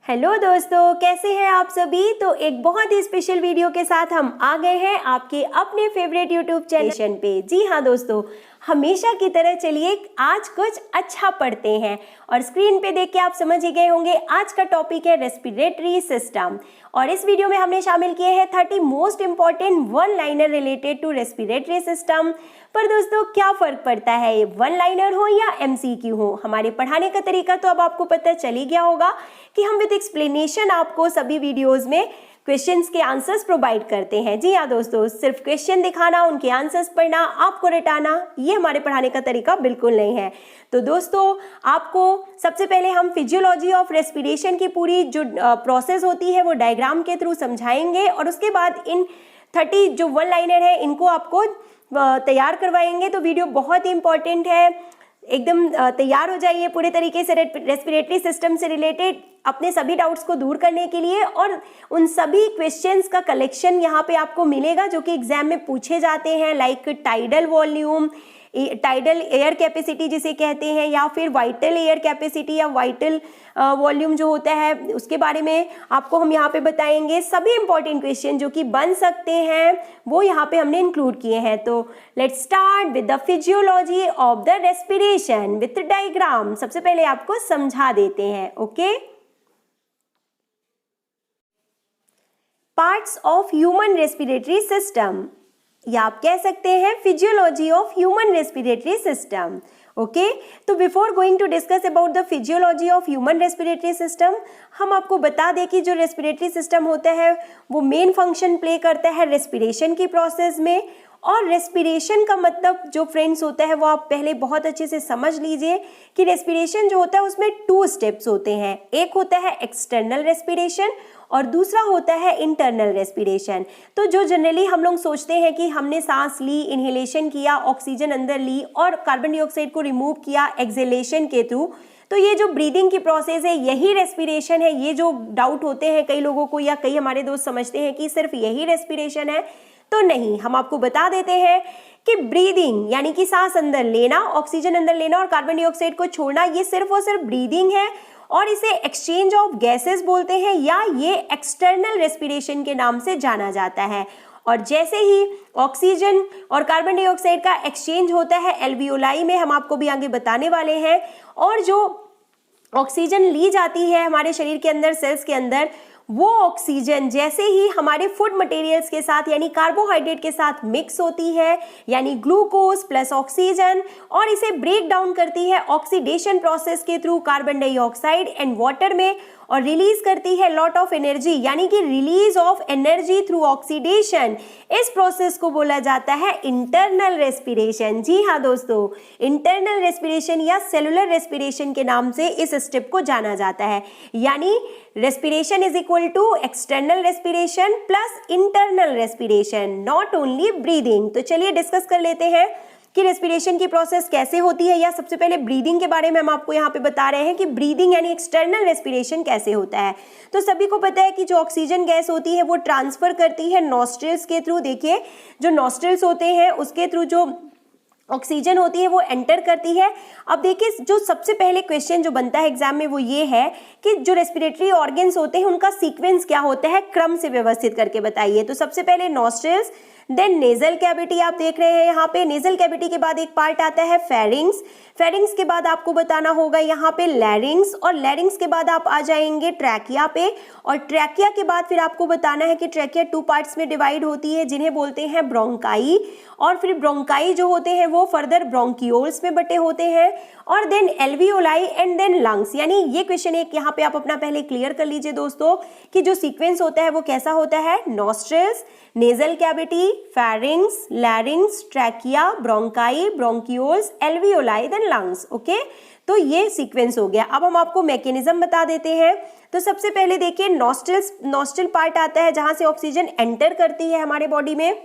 Hello दोस्तों, कैसे हैं आप सभी। तो एक बहुत ही स्पेशल वीडियो के साथ हम आ गए हैं आपके अपने फेवरेट यूट्यूब चैनल पे। जी हाँ दोस्तों, हमेशा की तरह चलिए आज कुछ अच्छा पढ़ते हैं। और स्क्रीन पे देख के आप समझ ही गए होंगे आज का टॉपिक है रेस्पिरेटरी सिस्टम। और इस वीडियो में हमने शामिल किए हैं 30 most important one liner related to respiratory system. पर दोस्तों क्या फर्क पड़ता है, ये वन लाइनर हो या एमसीक्यू हो, हमारे पढ़ाने का तरीका तो अब आपको पता चल ही गया होगा कि हम विद एक्सप्लेनेशन आपको सभी वीडियोस में क्वेश्चंस के आंसर्स प्रोवाइड करते हैं। जी हाँ दोस्तों, सिर्फ क्वेश्चन दिखाना, उनके आंसर्स पढ़ना, आपको रटाना, ये हमारे पढ़ाने का तरीका बिल्कुल नहीं है। तो दोस्तों आपको सबसे पहले हम फिजियोलॉजी ऑफ रेस्पिरेशन की पूरी जो प्रोसेस होती है वो डायग्राम के थ्रू समझाएंगे और उसके बाद इन 30 जो वन लाइनर है इनको आपको तैयार करवाएंगे। तो वीडियो बहुत ही इंपॉर्टेंट है, एकदम तैयार हो जाइए पूरे तरीके से रेस्पिरेटरी सिस्टम से रिलेटेड अपने सभी डाउट्स को दूर करने के लिए। और उन सभी क्वेश्चंस का कलेक्शन यहाँ पे आपको मिलेगा जो कि एग्जाम में पूछे जाते हैं, like tidal volume, tidal air capacity जिसे कहते हैं, या फिर वाइटल एयर कैपेसिटी या वाइटल वॉल्यूम जो होता है उसके बारे में आपको हम यहाँ पे बताएंगे। सभी इंपॉर्टेंट क्वेश्चन जो कि बन सकते हैं वो यहाँ पे हमने इंक्लूड किए हैं। तो let's start with the physiology of the respiration with diagram. सबसे पहले आपको समझा देते हैं। Okay, parts of human respiratory system, या आप कह सकते हैं physiology of human respiratory system. Okay, तो before going to discuss about the physiology of human respiratory system, हम आपको बता दें कि जो रेस्पिरेटरी सिस्टम होता है वो मेन फंक्शन प्ले करता है रेस्पिरेशन की प्रोसेस में। और रेस्पिरेशन का मतलब जो फ्रेंड्स होता है वो आप पहले बहुत अच्छे से समझ लीजिए कि रेस्पिरेशन जो होता है उसमें 2 स्टेप्स होते हैं। एक होता है एक्सटर्नल रेस्पिरेशन और दूसरा होता है इंटरनल रेस्पिरेशन। तो जो जनरली हम लोग सोचते हैं कि हमने सांस ली, इनहेलेशन किया, ऑक्सीजन अंदर ली और कार्बन डाइऑक्साइड को रिमूव किया एक्सहेलेशन के थ्रू, तो ये जो ब्रीदिंग की प्रोसेस है यही रेस्पिरेशन है। ये जो डाउट होते हैं कई लोगों को या कई हमारे दोस्त समझते हैं कि सिर्फ यही रेस्पिरेशन है, तो नहीं, हम आपको बता देते हैं कि ब्रीदिंग यानी कि सांस अंदर लेना, ऑक्सीजन अंदर लेना और कार्बन डाइऑक्साइड को छोड़ना, ये सिर्फ और सिर्फ ब्रीदिंग है और इसे एक्सचेंज ऑफ गैसेस बोलते हैं या ये एक्सटर्नल रेस्पिरेशन के नाम से जाना जाता है। और जैसे ही ऑक्सीजन और कार्बन डाइऑक्साइड का एक्सचेंज होता है एल्वियोलाई में, हम आपको भी आगे बताने वाले हैं, और जो ऑक्सीजन ली जाती है हमारे शरीर के अंदर, सेल्स के अंदर, वो ऑक्सीजन जैसे ही हमारे फूड मटेरियल्स के साथ यानी कार्बोहाइड्रेट के साथ मिक्स होती है, यानी ग्लूकोज प्लस ऑक्सीजन, और इसे ब्रेक डाउन करती है ऑक्सीडेशन प्रोसेस के through carbon dioxide and water में, और रिलीज करती है लॉट ऑफ एनर्जी यानी कि release of energy through oxidation. इस प्रोसेस को बोला जाता है इंटरनल रेस्पिरेशन। जी हाँ दोस्तों, इंटरनल रेस्पिरेशन या सेलुलर रेस्पिरेशन के नाम से इस स्टेप को जाना जाता है। यानी respiration is equal to external respiration plus internal respiration, not only breathing. तो चलिए डिस्कस कर लेते हैं कि रेस्पिरेशन की प्रोसेस कैसे होती है, या सबसे पहले ब्रीदिंग के बारे में हम आपको यहाँ पे बता रहे हैं कि ब्रीदिंग यानी एक्सटर्नल रेस्पिरेशन कैसे होता है। तो सभी को पता है कि जो ऑक्सीजन गैस होती है वो ट्रांसफर करती है नॉस्ट्रिल्स के थ्रू। देखिए, जो नॉस्ट्रिल्स होते हैं उसके थ्रू जो ऑक्सीजन होती है वो एंटर करती है। अब देखिए, जो सबसे पहले क्वेश्चन जो बनता है एग्जाम में वो ये है कि जो रेस्पिरेटरी ऑर्गन्स होते हैं उनका सीक्वेंस क्या होता है, क्रम से व्यवस्थित करके बताइए। तो सबसे पहले नॉस्ट्रिल्स, देन नेजल कैविटी, आप देख रहे हैं यहाँ पे नेजल कैविटी के बाद एक पार्ट आता है फेरिंग्स, फेरिंग्स के बाद आपको बताना होगा यहाँ पे लैरिंग्स, और लैरिंग्स के बाद आप आ जाएंगे ट्रैकिया पे, और ट्रैकिया के बाद फिर आपको बताना है कि ट्रैकिया 2 पार्ट्स में डिवाइड होती है जिन्हें बोलते हैं ब्रोंकाई, और फिर ब्रोंकाई जो होते हैं वो फर्दर ब्रोंकियोल्स में बटे होते हैं, और then alveoli and then lungs. यानी ये क्वेश्चन एक यहाँ पे आप अपना पहले क्लियर कर लीजिए दोस्तों कि जो सीक्वेंस होता है वो कैसा होता है, nostrils, nasal cavity, pharynx, larynx, trachea, bronchi, bronchioles, alveoli, then lungs. Okay, तो ये सीक्वेंस हो गया। अब हम आपको मैकेनिज्म बता देते हैं। तो सबसे पहले देखिए, नॉस्ट्रिल पार्ट आता है जहां से ऑक्सीजन एंटर करती है हमारे बॉडी में।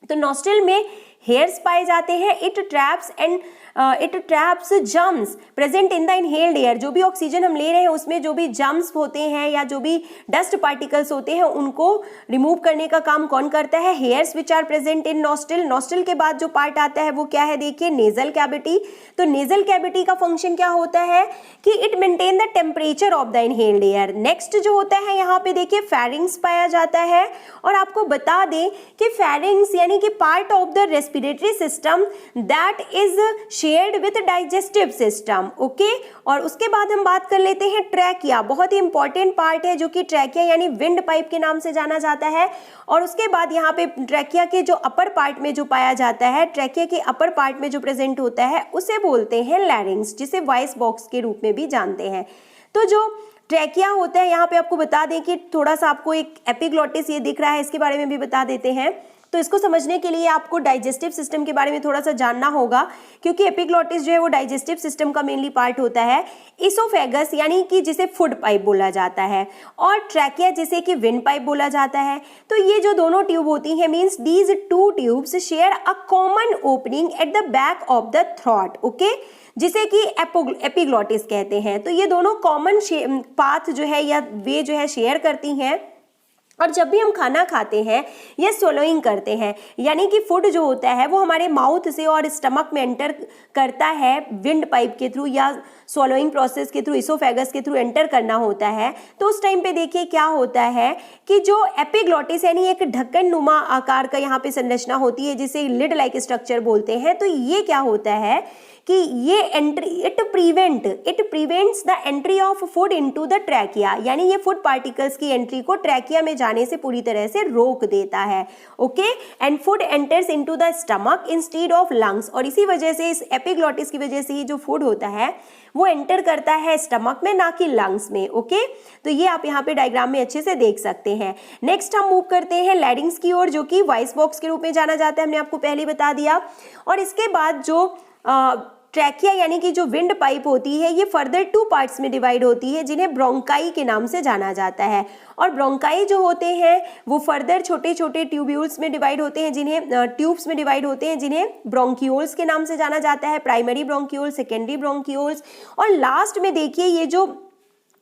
तो नॉस्ट्रिल में हेयर्स पाए जाते हैं, it traps and it traps germs present in the inhaled air. जो भी ऑक्सीजन हम ले रहे हैं उसमें जो भी जर्म्स होते हैं या जो भी डस्ट पार्टिकल्स होते हैं उनको रिमूव करने का काम कौन करता है? Hairs which are present in nostril. Nostril के बाद जो पार्ट आता है वो क्या है? देखिए नेजल कैविटी। तो नेजल कैविटी का फंक्शन क्या होता है कि it maintain the temperature of the inhaled air. Next जो होता है यहाँ पे देखिए फेरिंग्स पाया जाता है। और आपको बता दें कि फेरिंग्स यानी कि part of the respiratory system that is shared with digestive system. Okay, और उसके बाद हम बात कर लेते हैं ट्रैकिया। बहुत ही इंपॉर्टेंट पार्ट है जो कि ट्रैकिया यानी विंड पाइप के नाम से जाना जाता है। और उसके बाद यहाँ पे ट्रैकिया के जो अपर पार्ट में जो पाया जाता है, ट्रैकिया के अपर पार्ट में जो प्रेजेंट होता है उसे बोलते हैं लैरिंग्स, जिसे वॉइस बॉक्स के रूप में भी जानते हैं। तो जो ट्रैकिया होता है यहाँ पे आपको बता दें कि थोड़ा सा आपको एक एपिग्लॉटिस ये दिख रहा है, इसके बारे में भी बता देते हैं। तो इसको समझने के लिए आपको डाइजेस्टिव सिस्टम के बारे में थोड़ा सा जानना होगा, क्योंकि एपिग्लॉटिस जो है वो डाइजेस्टिव सिस्टम का मेनली पार्ट होता है। इसोफेगस यानी कि जिसे फूड पाइप बोला जाता है, और ट्रैकिया जिसे कि विंड पाइप बोला जाता है। तो ये जो दोनों ट्यूब होती हैं, means these two tubes share a common opening at the back of the throat. Okay, जिसे कि एपिग्लॉटिस कहते हैं। तो ये दोनों कॉमन पाथ जो है या वे जो है शेयर करती हैं। और जब भी हम खाना खाते हैं या swallowing करते हैं, यानी कि फूड जो होता है वो हमारे माउथ से और स्टमक में एंटर करता है विंड पाइप के थ्रू या swallowing प्रोसेस के थ्रू, इसोफेगस के थ्रू एंटर करना होता है। तो उस टाइम पे देखिए क्या होता है कि जो एपिग्लॉटिस यानी एक ढक्कन नुमा आकार का यहाँ पे संरचना होती है जिसे लिड लाइक स्ट्रक्चर बोलते हैं। तो ये क्या होता है कि ये entry it prevents the entry of food into the trachea, यानी ये फूड पार्टिकल्स की एंट्री को ट्रैकिया में जाने से पूरी तरह से रोक देता है। Okay, and food enters into the stomach instead of lungs. और इसी वजह से, इस एपिग्लॉटिस की वजह से ही जो फूड होता है वो एंटर करता है स्टमक में, ना कि लंग्स में। ओके, तो ये आप यहाँ पे डायग्राम में अच्छे से देख सकते हैं। नेक्स्ट हम मूव करते हैं लैरिंग्स की ओर, जो कि वॉइस बॉक्स के रूप में जाना जाता है, हमने आपको पहले बता दिया। और इसके बाद जो ट्रैकिया यानी कि जो विंड पाइप होती है ये फर्दर टू पार्ट्स में डिवाइड होती है, जिन्हें ब्रोंकाई के नाम से जाना जाता है। और ब्रोंकाई जो होते हैं वो फर्दर छोटे छोटे ट्यूब्यूल्स में डिवाइड होते हैं, जिन्हें ट्यूब्स में डिवाइड होते हैं, जिन्हें ब्रोंक्यूल्स के नाम से जाना जाता है। प्राइमरी ब्रोंक्यूल्स, सेकेंडरी ब्रोंक्यूल्स, और लास्ट में देखिए ये जो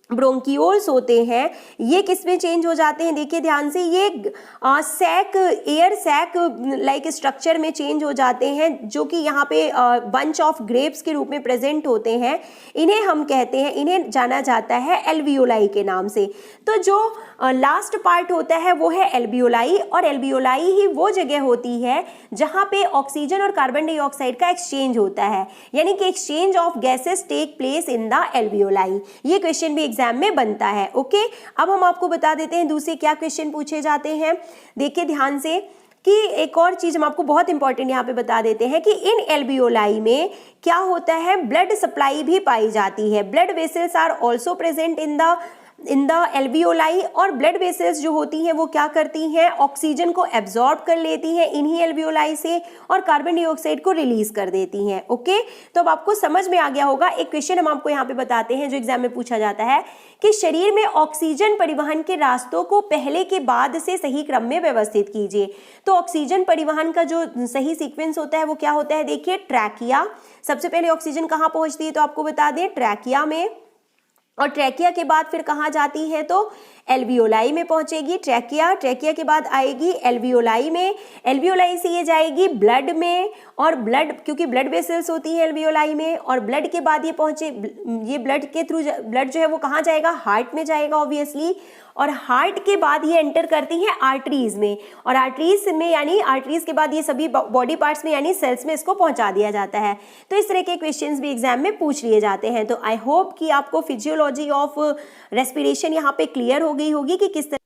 ब्रोंक्यूल्स होते हैं ये किस में चेंज हो जाते हैं? देखिए ध्यान से, ये sac, air sac like structure में चेंज हो जाते हैं, जो कि यहाँ पे बंच ऑफ ग्रेप्स के रूप में प्रेजेंट होते हैं। इन्हें हम कहते हैं, इन्हें जाना जाता है एल्वियोलाई के नाम से। तो जो लास्ट पार्ट होता है वो है एल्वियोलाई, और एल्वियोलाई ही वो जगह होती है जहाँ पे ऑक्सीजन और कार्बन डाइऑक्साइड का एक्सचेंज होता है, यानी कि exchange of gases take place in the alveoli. ये क्वेश्चन भी एग्जाम में बनता है। ओके, अब हम आपको बता देते हैं दूसरे क्या क्वेश्चन पूछे जाते हैं। देखिए ध्यान से कि एक और चीज हम आपको बहुत इंपॉर्टेंट यहाँ पे बता देते हैं कि इन एल्वियोलाई में क्या होता है, ब्लड सप्लाई भी पाई जाती है। Blood vessels are also present in the alveoli, और ब्लड वेसल्स जो होती हैं वो क्या करती हैं, ऑक्सीजन को एब्जॉर्ब कर लेती हैं इन्हीं एल्वियोलाई से और कार्बन डाइऑक्साइड को रिलीज कर देती हैं। ओके, तो अब आपको समझ में आ गया होगा। एक क्वेश्चन हम आपको यहाँ पे बताते हैं जो एग्जाम में पूछा जाता है कि शरीर में ऑक्सीजन परिवहन के रास्तों को पहले के बाद से सही क्रम में व्यवस्थित कीजिए। तो ऑक्सीजन परिवहन का जो सही सीक्वेंस होता है वो क्या होता है? देखिए ट्रैकिया, सबसे पहले ऑक्सीजन कहाँ पहुंचती है? तो आपको बता दें ट्रैकिया में, और ट्रैकिया के बाद फिर कहाँ जाती है? तो एल्वियोलाई में पहुंचेगी ट्रैकिया। ट्रैकिया के बाद आएगी एल्वियोलाई में, एल्वियोलाई से ये जाएगी ब्लड में, और ब्लड, क्योंकि ब्लड वेसल्स होती है एल्वियोलाई में, और ब्लड के बाद ये पहुंचे, ये ब्लड के थ्रू ब्लड जो है वो कहाँ जाएगा? हार्ट में जाएगा ऑब्वियसली, और हार्ट के बाद ये एंटर करती है आर्टरीज में, और आर्टरीज में यानी आर्टरीज के बाद ये सभी बॉडी पार्ट्स में यानी सेल्स में इसको पहुंचा दिया जाता है। तो इस तरह के क्वेश्चंस भी एग्जाम में पूछ लिए जाते हैं। तो आई होप कि आपको फिजियोलॉजी ऑफ रेस्पिरेशन यहाँ पे क्लियर हो गई होगी कि किस तरह।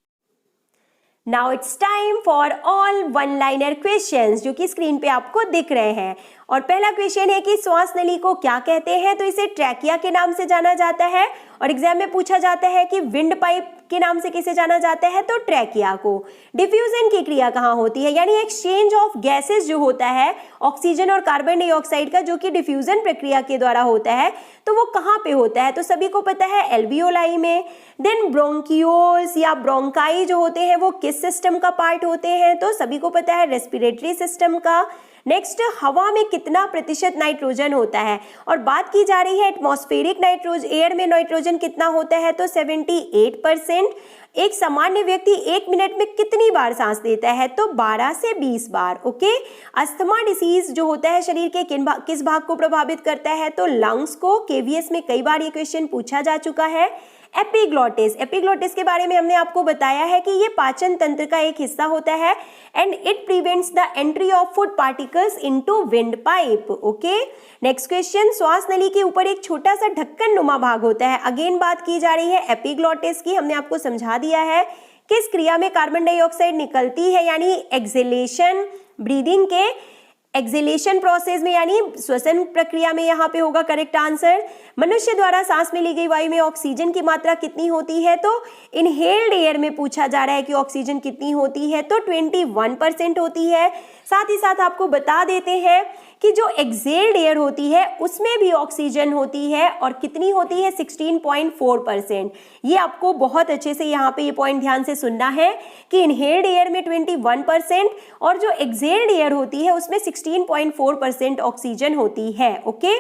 Now it's time for all one liner questions, जो कि स्क्रीन पे आपको दिख रहे हैं। और पहला क्वेश्चन है कि श्वास नली को क्या कहते हैं? तो इसे ट्रैकिया के नाम से जाना जाता है। और एग्जाम में पूछा जाता है कि विंड पाइप के नाम से किसे जाना जाता है? तो ट्रैकिया को। डिफ्यूजन की क्रिया कहाँ होती है? यानी एक्सचेंज ऑफ गैसेस जो होता है ऑक्सीजन और कार्बन डाइऑक्साइड का, जो कि डिफ्यूजन प्रक्रिया के द्वारा होता है, तो वो कहाँ पे होता है? तो सभी को पता है एल्वियोलाई में। देन ब्रोंक्यूल्स या ब्रोंकाई जो होते हैं वो किस सिस्टम का पार्ट होते हैं? तो सभी को पता है रेस्पिरेटरी सिस्टम का। नेक्स्ट, हवा में कितना प्रतिशत नाइट्रोजन होता है, और बात की जा रही है एटमॉस्फेरिक नाइट्रोजन, एयर में नाइट्रोजन कितना होता है, तो 78%। एक सामान्य व्यक्ति 1 मिनट में कितनी बार सांस लेता है, तो 12 से 20 बार। ओके, अस्थमा डिसीज जो होता है शरीर के किस भाग को प्रभावित करता है, तो लंग्स को। केवीएस में कई बार ये क्वेश्चन पूछा जा चुका है। एपिग्लोटिस, एपिग्लोटिस के बारे में हमने आपको बताया है कि ये पाचन तंत्र का एक हिस्सा होता है and it prevents the entry of food particles into wind pipe. Okay, next question, श्वास नली के ऊपर एक छोटा सा ढक्कन नुमा भाग होता है। अगेन बात की जा रही है एपिग्लोटिस की, हमने आपको समझा दिया है किस क्रिया में कार्बन डाइऑक्साइड निकलती है, यानी एक्सेलेशन, ब्रीदिंग के एक्सेलेशन प्रोसेस में, यानी श्वसन प्रक्रिया में यहाँ पे होगा करेक्ट आंसर। मनुष्य द्वारा सांस में ली गई वायु में ऑक्सीजन की मात्रा कितनी होती है, तो इनहेल्ड एयर में पूछा जा रहा है कि ऑक्सीजन कितनी होती है, तो 21% होती है। साथ ही साथ आपको बता देते हैं कि जो एक्सेल्ड एयर होती है उसमें भी ऑक्सीजन होती है, और कितनी होती है, 16.4%। ये आपको बहुत अच्छे से यहाँ पे ये पॉइंट ध्यान से सुनना है कि इनहेल्ड एयर में 21% और जो एक्सेल्ड एयर होती है उसमें 16.4% ऑक्सीजन होती है। ओके,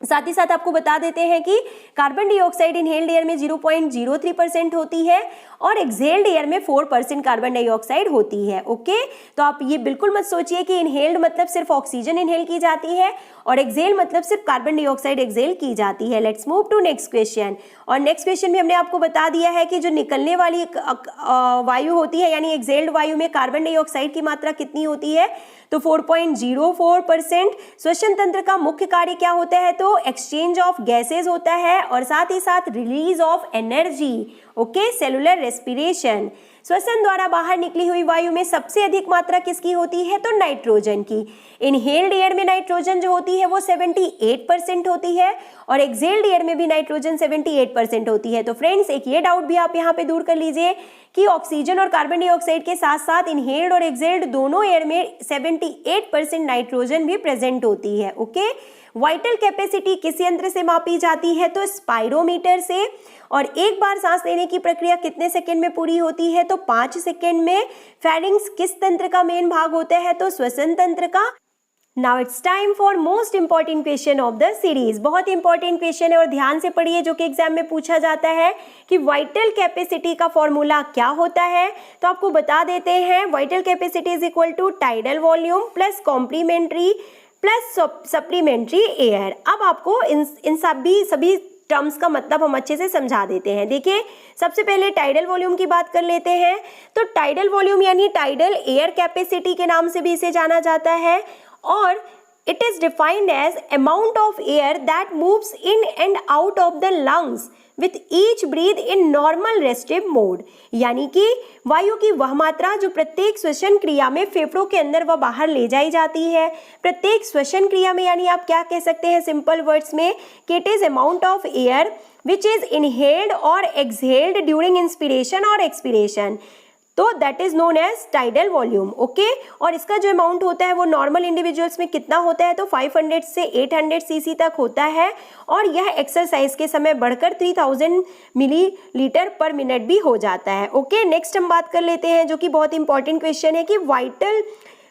साथ ही साथ आपको बता देते हैं कि कार्बन डाइऑक्साइड इनहेल्ड एयर में 0.03% होती है और एक्सहेल्ड एयर में 4% कार्बन डाइऑक्साइड होती है। ओके, तो आप ये बिल्कुल मत सोचिए कि इनहेल्ड मतलब सिर्फ ऑक्सीजन इनहेल की जाती है और एक्सहेल मतलब सिर्फ कार्बन डाइऑक्साइड एक्सहेल की जाती है। Let's move to next question. और नेक्स्ट क्वेश्चन में हमने आपको बता दिया है कि जो निकलने वाली वायु होती है, यानी एक्सहेल्ड वायु में कार्बन डाइऑक्साइड की मात्रा कितनी होती है, तो 4.04%। श्वसन तंत्र का मुख्य कार्य क्या होता है, तो एक्सचेंज ऑफ गैसेज होता है और साथ ही साथ release of energy. Okay, cellular respiration. श्वसन द्वारा बाहर निकली हुई वायु में सबसे अधिक मात्रा किसकी होती है, तो नाइट्रोजन की। इनहेल्ड एयर में नाइट्रोजन जो होती है वो 78% होती है और एक्सहेल्ड एयर में भी नाइट्रोजन 78% होती है। तो फ्रेंड्स, एक ये डाउट भी आप यहाँ पे दूर कर लीजिए कि ऑक्सीजन और कार्बन डाइऑक्साइड के साथ साथ इनहेल्ड और एक्सहेल्ड दोनों एयर में 78% नाइट्रोजन भी प्रेजेंट होती है। ओके, वाइटल कैपेसिटी किस यंत्र से मापी जाती है, तो स्पाइरोमीटर से। और एक बार सांस लेने की प्रक्रिया कितने सेकंड में पूरी होती है, तो 5 सेकंड में। फेरिंग्स किस तंत्र का मेन भाग होता है, तो श्वसन तंत्र का। Now it's time for most important question of the series. बहुत इंपॉर्टेंट क्वेश्चन है और ध्यान से पढ़िए, जो कि एग्जाम में पूछा जाता है कि वाइटल कैपेसिटी का फॉर्मूला क्या होता है। तो आपको बता देते हैं, vital capacity is equal to tidal volume plus complementary plus supplementary air. अब आपको इन सभी टर्म्स का मतलब हम अच्छे से समझा देते हैं। देखिए, सबसे पहले टाइडल वॉल्यूम की बात कर लेते हैं। तो टाइडल वॉल्यूम यानी टाइडल एयर कैपेसिटी के नाम से भी इसे जाना जाता है और it is defined as amount of air that moves in and out of the lungs with each breath in normal restive mode। यानी कि वायु की वह मात्रा जो प्रत्येक श्वसन क्रिया में फेफड़ों के अंदर व बाहर ले जाई जाती है। प्रत्येक श्वसन क्रिया में, यानी आप क्या कह सकते हैं सिंपल वर्ड्स में कि it is amount of air which is inhaled और एक्सहेल्ड ड्यूरिंग इंस्पिरेशन और एक्सपिरेशन, तो that is known as tidal volume. Okay, और इसका जो अमाउंट होता है वो नॉर्मल इंडिविजुअल्स में कितना होता है, तो 500 से 800 सीसी तक होता है और यह एक्सरसाइज के समय बढ़कर 3000 मिलीलीटर पर मिनट भी हो जाता है। ओके, नेक्स्ट हम बात कर लेते हैं, जो कि बहुत इंपॉर्टेंट क्वेश्चन है कि वाइटल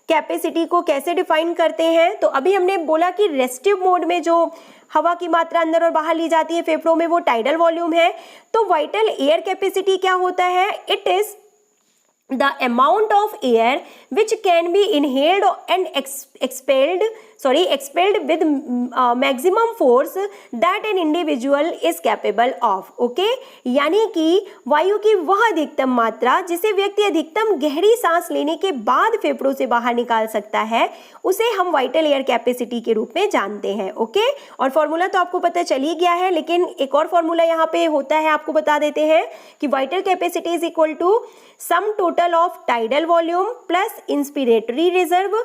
कैपेसिटी को कैसे डिफाइन करते हैं। तो अभी हमने बोला कि रेस्टिव मोड में जो हवा की मात्रा अंदर और बाहर ली जाती है फेफड़ों में, वो टाइडल वॉल्यूम है। तो वाइटल एयर कैपेसिटी क्या होता है, it is the amount of air which can be inhaled and expelled with maximum force that an individual is capable of। Okay, यानी कि वायु की वह अधिकतम मात्रा जिसे व्यक्ति अधिकतम गहरी सांस लेने के बाद फेफड़ों से बाहर निकाल सकता है, उसे हम वाइटल एयर कैपेसिटी के रूप में जानते हैं। ओके, और फॉर्मूला तो आपको पता चल ही गया है, लेकिन एक और फॉर्मूला यहाँ पे होता है, आपको बता देते हैं कि vital capacity is equal to sum total of tidal volume plus inspiratory reserve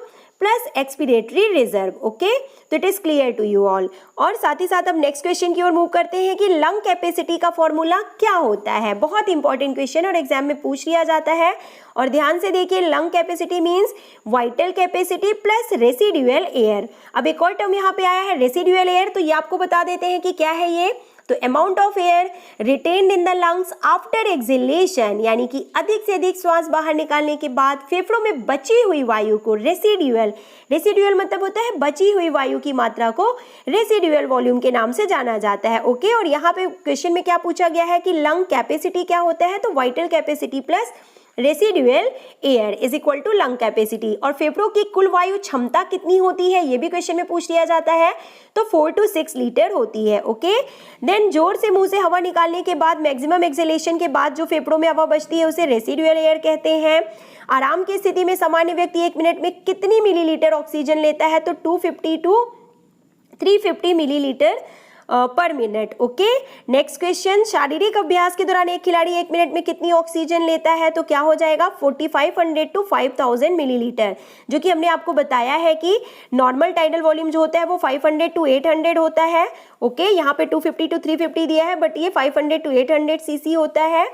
plus expiratory reserve. Okay, तो it is clear to you all. और साथ ही साथ अब नेक्स्ट क्वेश्चन की ओर मूव करते हैं कि लंग कैपेसिटी का फॉर्मूला क्या होता है। बहुत इंपॉर्टेंट क्वेश्चन और एग्जाम में पूछ लिया जाता है और ध्यान से देखिए, lung capacity means vital capacity plus residual air. अब एक और टर्म यहाँ पे आया है रेसिडुअल एयर, तो ये आपको बता देते हैं कि क्या है ये। तो amount of air retained in the lungs after exhalation, यानी कि अधिक से अधिक श्वास बाहर निकालने के बाद फेफड़ों में बची हुई वायु को रेसिडुअल, रेसिडुअल मतलब होता है बची हुई वायु की मात्रा को रेसिडुअल वॉल्यूम के नाम से जाना जाता है। ओके, और यहाँ पे क्वेश्चन में क्या पूछा गया है कि लंग कैपेसिटी क्या होता है, तो vital capacity plus residual air is equal to lung capacity. और फेफड़ों की कुल वायु क्षमता कितनी होती है, ये भी क्वेश्चन में पूछ लिया जाता है, तो 4 to 6 लीटर होती है। ओके, देन जोर से मुंह से हवा निकालने के बाद मैक्सिमम एक्सहेलेशन के बाद जो फेफड़ों में हवा बचती है उसे रेसिडुअल एयर कहते हैं। आराम की स्थिति में सामान्य व्यक्ति 1 मिनट में कितनी मिलीलीटर ऑक्सीजन लेता है, तो 250 to 350 मिलीलीटर पर मिनट। ओके, नेक्स्ट क्वेश्चन, शारीरिक अभ्यास के दौरान एक खिलाड़ी 1 मिनट में कितनी ऑक्सीजन लेता है, तो क्या हो जाएगा 4500 to 5000 मिलीलीटर, जो कि हमने आपको बताया है कि नॉर्मल टाइडल वॉल्यूम जो होता है वो 500 to 800 होता है। ओके, यहाँ पे 250 to 350 दिया है, बट ये 500 to 800 सीसी होता है।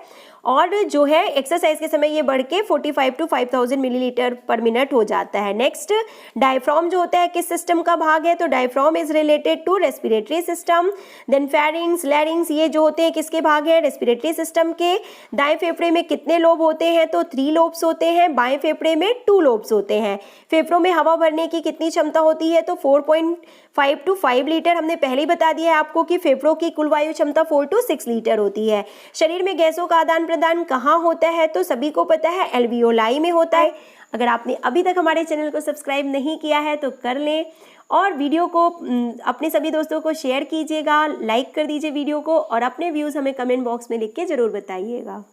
और जो है एक्सरसाइज के समय ये बढ़ के 45 to 5000 मिलीलीटर पर मिनट हो जाता है। नेक्स्ट, डायफ्राम जो होता है किस सिस्टम का भाग है, तो diaphragm is related to respiratory system. Then pharynx, larynx, ये जो होते हैं किसके भाग है, रेस्पिरेटरी सिस्टम के। दाएं फेफड़े में कितने लोब होते हैं, तो 3 लोब्स होते हैं, बाएं फेफड़े में 2 लोब्स होते हैं। फेफड़ों में हवा भरने की कितनी क्षमता होती है, तो 4.5 to 5 लीटर। हमने पहले ही बता दिया है आपको कि फेफड़ों की कुल वायु क्षमता 4 to 6 लीटर होती है। शरीर में गैसों का आदान प्रदान कहाँ होता है, तो सभी को पता है एल्वियोलाई में होता है। अगर आपने अभी तक हमारे चैनल को सब्सक्राइब नहीं किया है तो कर लें, और वीडियो को अपने सभी दोस्तों को शेयर कीजिएगा, लाइक कर दीजिए वीडियो को, और अपने व्यूज़ हमें कमेंट बॉक्स में लिख के ज़रूर बताइएगा।